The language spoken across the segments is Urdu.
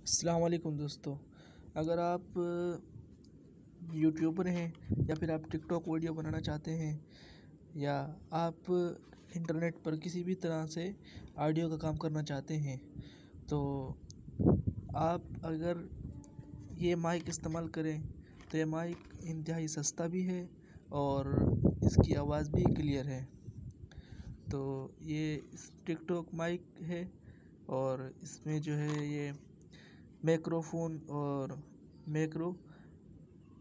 السلام علیکم دوستو، اگر آپ یوٹیوبر ہیں یا پھر آپ ٹک ٹاک ویڈیو بنانا چاہتے ہیں یا آپ انٹرنیٹ پر کسی بھی طرح سے آڈیو کا کام کرنا چاہتے ہیں تو آپ اگر یہ مائک استعمال کریں تو یہ مائک انتہائی سستا بھی ہے اور اس کی آواز بھی کلیئر ہے۔ تو یہ ٹک ٹاک مائک ہے اور اس میں جو ہے یہ میکرو فون اور میکرو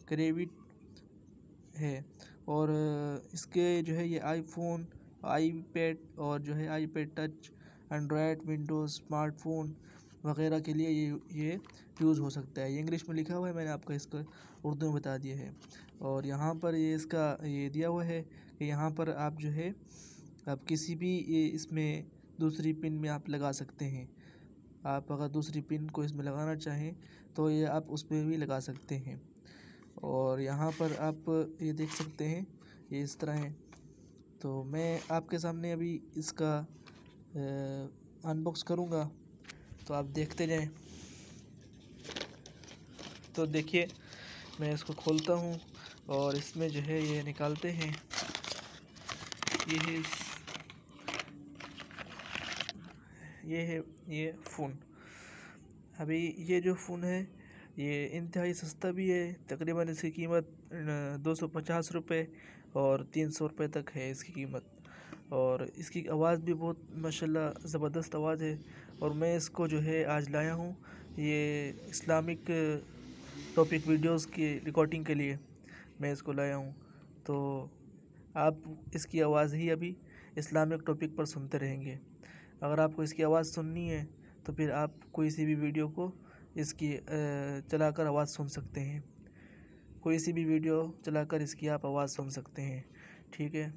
کریوٹ ہے اور اس کے جو ہے یہ آئی فون، آئی پیڈ اور جو ہے iPad touch, Android, Windows, smartphone وغیرہ کے لیے یہ یوز ہو سکتا ہے۔ یہ انگلش میں لکھا ہوا ہے، میں نے آپ کو اس کا اردو میں بتا دیا ہے اور یہاں پر یہ اس کا یہ دیا ہوا ہے کہ یہاں پر آپ جو ہے آپ کسی بھی اس میں دوسری پن میں آپ لگا سکتے ہیں۔ آپ اگر دوسری پن کو اس میں لگانا چاہیں تو یہ آپ اس پہ بھی لگا سکتے ہیں اور یہاں پر آپ یہ دیکھ سکتے ہیں یہ اس طرح ہے۔ تو میں آپ کے سامنے ابھی اس کا ان باکس کروں گا تو آپ دیکھتے جائیں۔ تو دیکھیے میں اس کو کھولتا ہوں اور اس میں جو ہے یہ نکالتے ہیں، یہ ہے یہ فون۔ ابھی یہ جو فون ہے یہ انتہائی سستا بھی ہے، تقریباً اس کی قیمت 250 روپے اور 300 روپے تک ہے اس کی قیمت، اور اس کی آواز بھی بہت ماشاءاللہ زبردست آواز ہے۔ اور میں اس کو جو ہے آج لایا ہوں یہ اسلامک ٹاپک ویڈیوز کی ریکارڈنگ کے لیے میں اس کو لایا ہوں۔ تو آپ اس کی آواز ہی ابھی اسلامک ٹاپک پر سنتے رہیں گے۔ اگر آپ کو اس کی آواز سننی ہے تو پھر آپ کوئی سی بھی ویڈیو کو اس کی چلا کر آواز سن سکتے ہیں، کوئی سی بھی ویڈیو چلا کر اس کی آپ آواز سن سکتے ہیں، ٹھیک ہے۔